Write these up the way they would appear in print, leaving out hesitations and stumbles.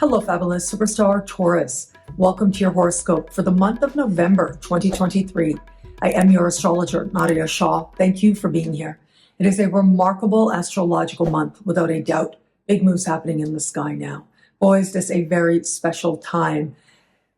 Hello, fabulous superstar Taurus. Welcome to your horoscope for the month of November 2023. I am your astrologer, Nadiya Shah. Thank you for being here. It is a remarkable astrological month, without a doubt. Big moves happening in the sky now. Boy, is this a very special time.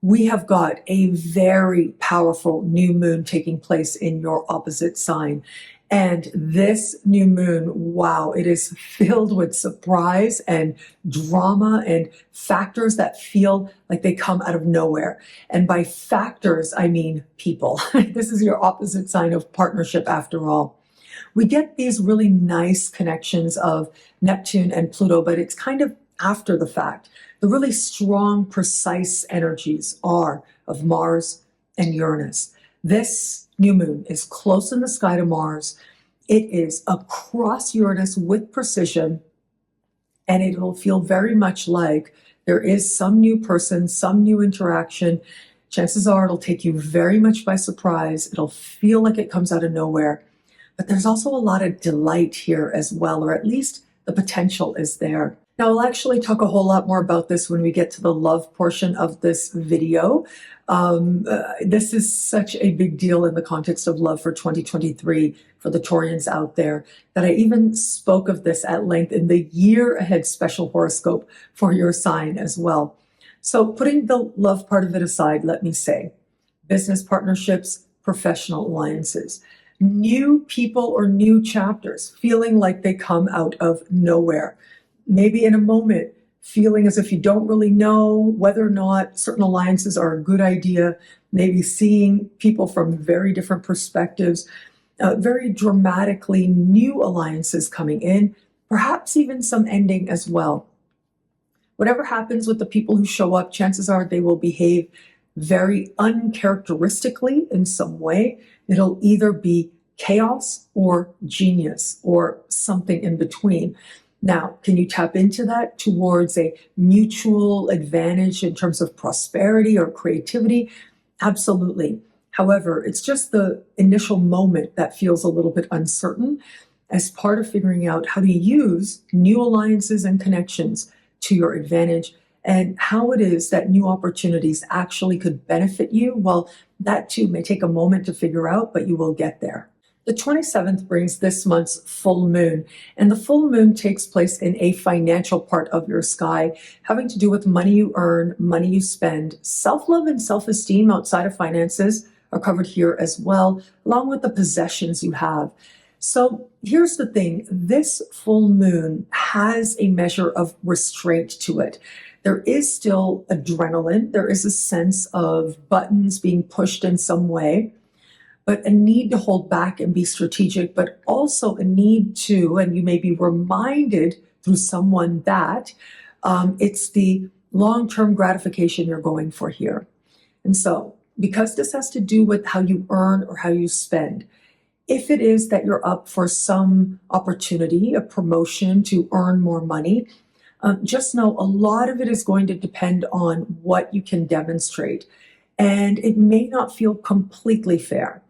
We have got a very powerful new moon taking place in your opposite sign. And this new moon, wow, it is filled with surprise and drama and factors that feel like they come out of nowhere. And by factors, I mean people. This is your opposite sign of partnership after all. We get these really nice connections of Neptune and Pluto, but it's kind of after the fact. The really strong, precise energies are of Mars and Uranus. This new moon is close in the sky to Mars. It is across Uranus with precision, and it will feel very much like there is some new person, some new interaction. Chances are it'll take you very much by surprise. It'll feel like it comes out of nowhere. But there's also a lot of delight here as well, or at least the potential is there. Now, I'll actually talk a whole lot more about this when we get to the love portion of this video. This is such a big deal in the context of love for 2023 for the Taurians out there that I even spoke of this at length in the year ahead special horoscope for your sign as well. So putting the love part of it aside, let me say, business partnerships, professional alliances, new people or new chapters feeling like they come out of nowhere. Maybe in a moment, feeling as if you don't really know whether or not certain alliances are a good idea, maybe seeing people from very different perspectives, very dramatically new alliances coming in, perhaps even some ending as well. Whatever happens with the people who show up, chances are they will behave very uncharacteristically in some way. It'll either be chaos or genius or something in between. Now, can you tap into that towards a mutual advantage in terms of prosperity or creativity? Absolutely. However, it's just the initial moment that feels a little bit uncertain as part of figuring out how to use new alliances and connections to your advantage and how it is that new opportunities actually could benefit you. Well, that too may take a moment to figure out, but you will get there. The 27th brings this month's full moon, and the full moon takes place in a financial part of your sky, having to do with money you earn, money you spend. Self-love and self-esteem outside of finances are covered here as well, along with the possessions you have. So here's the thing, this full moon has a measure of restraint to it. There is still adrenaline, there is a sense of buttons being pushed in some way, but a need to hold back and be strategic, but also a need to, and you may be reminded through someone that it's the long-term gratification you're going for here. And so, because this has to do with how you earn or how you spend, if it is that you're up for some opportunity, a promotion to earn more money, just know a lot of it is going to depend on what you can demonstrate. And it may not feel completely fair.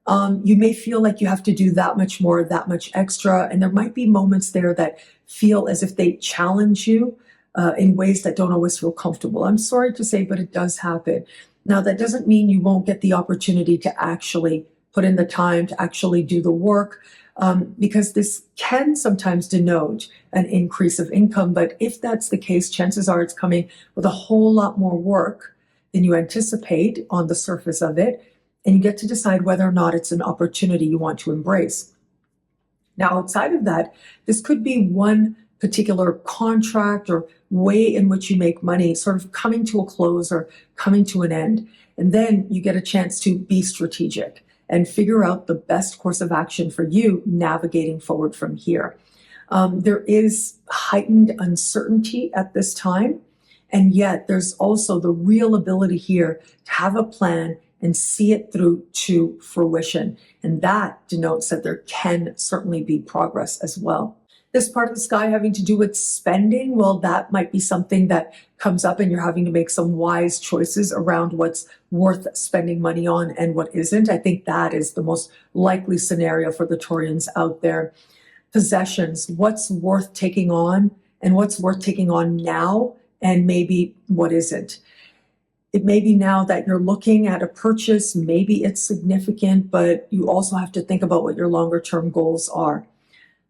You may feel like you have to do that much more, that much extra, and there might be moments there that feel as if they challenge you in ways that don't always feel comfortable. I'm sorry to say, but it does happen. Now, that doesn't mean you won't get the opportunity to actually put in the time, to actually do the work, because this can sometimes denote an increase of income. But if that's the case, chances are it's coming with a whole lot more work than you anticipate on the surface of it. And you get to decide whether or not it's an opportunity you want to embrace. Now, outside of that, this could be one particular contract or way in which you make money sort of coming to a close or coming to an end. And then you get a chance to be strategic and figure out the best course of action for you navigating forward from here. There is heightened uncertainty at this time, and yet there's also the real ability here to have a plan and see it through to fruition. And that denotes that there can certainly be progress as well. This part of the sky having to do with spending, well, that might be something that comes up and you're having to make some wise choices around what's worth spending money on and what isn't. I think that is the most likely scenario for the Taurians out there. Possessions, what's worth taking on and what's worth taking on now and maybe what isn't. It may be now that you're looking at a purchase, maybe it's significant, but you also have to think about what your longer term goals are.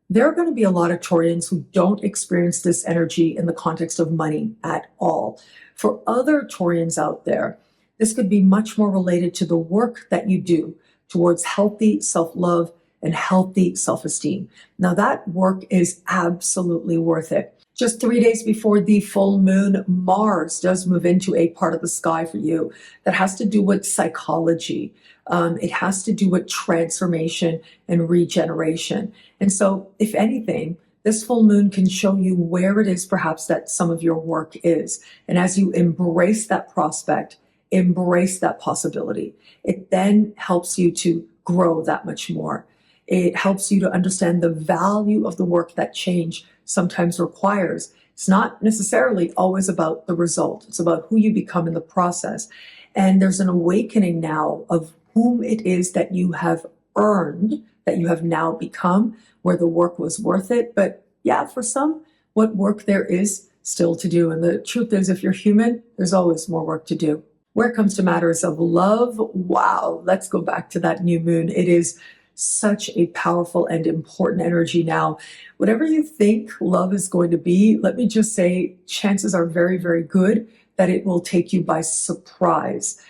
There are going to be a lot of Taurians who don't experience this energy in the context of money at all. For other Taurians out there, this could be much more related to the work that you do towards healthy self-love and healthy self-esteem. Now, that work is absolutely worth it. Just 3 days before the full moon, Mars does move into a part of the sky for you that has to do with psychology. It has to do with transformation and regeneration. And so, if anything, this full moon can show you where it is perhaps that some of your work is. And as you embrace that prospect, embrace that possibility, it then helps you to grow that much more. It helps you to understand the value of the work that change sometimes requires. It's not necessarily always about the result. It's about who you become in the process. And there's an awakening now of whom it is that you have earned, that you have now become, where the work was worth it. But yeah, for some, what work there is still to do. And the truth is, if you're human, there's always more work to do. Where it comes to matters of love, wow, let's go back to that new moon. It is such a powerful and important energy now. Whatever you think love is going to be, let me just say, chances are very, very good that it will take you by surprise.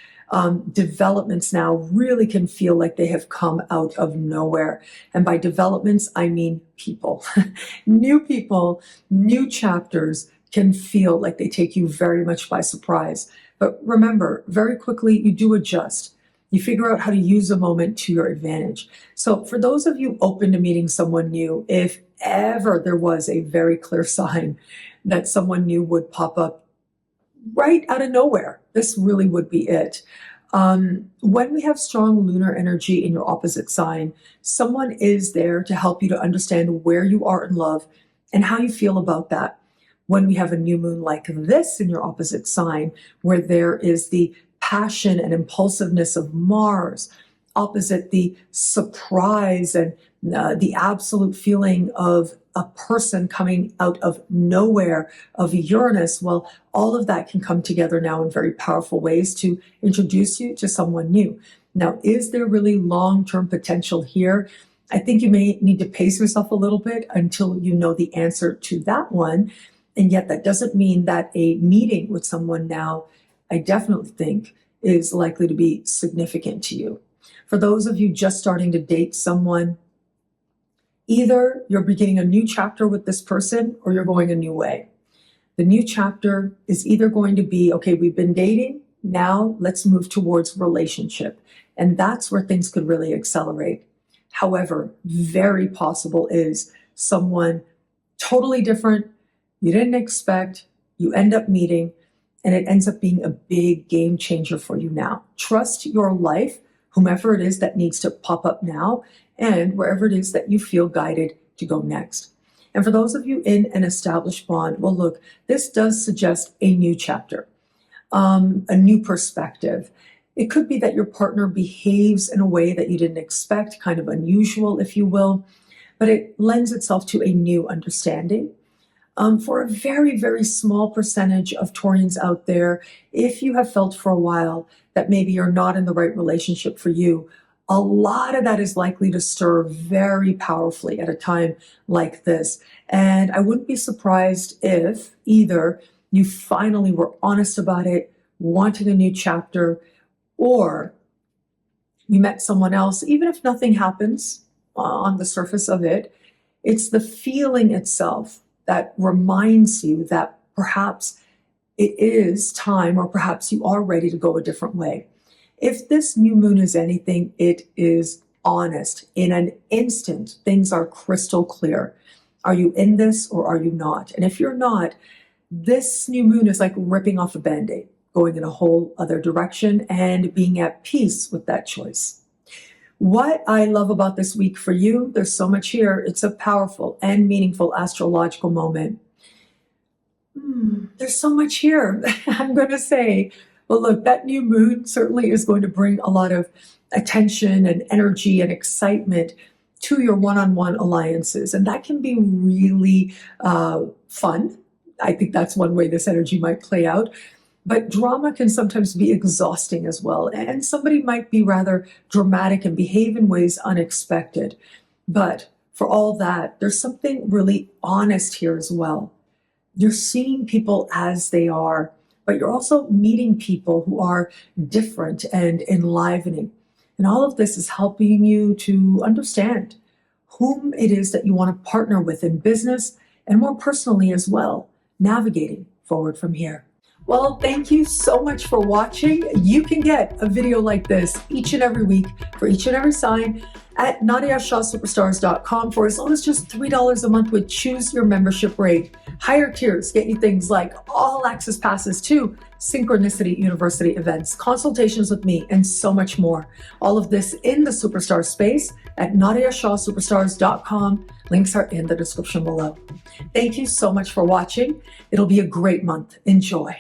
Developments now really can feel like they have come out of nowhere. And by developments, I mean people. People, new chapters can feel like they take you very much by surprise. But remember, very quickly, you do adjust. You figure out how to use a moment to your advantage. So for those of you open to meeting someone new, if ever there was a very clear sign that someone new would pop up right out of nowhere, this really would be it. When we have strong lunar energy in your opposite sign, someone is there to help you to understand where you are in love and how you feel about that. When we have a new moon like this in your opposite sign, where there is the passion and impulsiveness of Mars, opposite the surprise and the absolute feeling of a person coming out of nowhere, of Uranus, well, all of that can come together now in very powerful ways to introduce you to someone new. Now, is there really long-term potential here? I think you may need to pace yourself a little bit until you know the answer to that one. And yet that doesn't mean that a meeting with someone now, I definitely think, is likely to be significant to you. For those of you just starting to date someone, either you're beginning a new chapter with this person or you're going a new way. The new chapter is either going to be, okay, we've been dating, now let's move towards relationship. And that's where things could really accelerate. However, very possible is someone totally different, you didn't expect, you end up meeting, and it ends up being a big game changer for you now. Trust your life, whomever it is that needs to pop up now, and wherever it is that you feel guided to go next. And for those of you in an established bond, well, look, this does suggest a new chapter, a new perspective. It could be that your partner behaves in a way that you didn't expect, kind of unusual, if you will, but it lends itself to a new understanding. For a very, very small percentage of Taurians out there, if you have felt for a while that maybe you're not in the right relationship for you, a lot of that is likely to stir very powerfully at a time like this. And I wouldn't be surprised if either you finally were honest about it, wanting a new chapter, or you met someone else, even if nothing happens on the surface of it, it's the feeling itself that reminds you that perhaps it is time, or perhaps you are ready to go a different way. If this new moon is anything, it is honest. In an instant, things are crystal clear. Are you in this or are you not? And if you're not, this new moon is like ripping off a Band-Aid, going in a whole other direction and being at peace with that choice. What I love about this week for you, there's so much here. It's a powerful and meaningful astrological moment. There's so much here. I'm going to say, well, look, that new moon certainly is going to bring a lot of attention and energy and excitement to your one-on-one alliances. And that can be really fun. I think that's one way this energy might play out. But drama can sometimes be exhausting as well. And somebody might be rather dramatic and behave in ways unexpected. But for all that, there's something really honest here as well. You're seeing people as they are, but you're also meeting people who are different and enlivening. And all of this is helping you to understand whom it is that you want to partner with in business and more personally as well, navigating forward from here. Well, thank you so much for watching. You can get a video like this each and every week for each and every sign at NadiyaShahSuperstars.com for as low as just $3 a month with Choose Your Membership Rate. Higher tiers get you things like all access passes to Synchronicity University events, consultations with me, and so much more. All of this in the Superstar space at NadiyaShahSuperstars.com. Links are in the description below. Thank you so much for watching. It'll be a great month. Enjoy.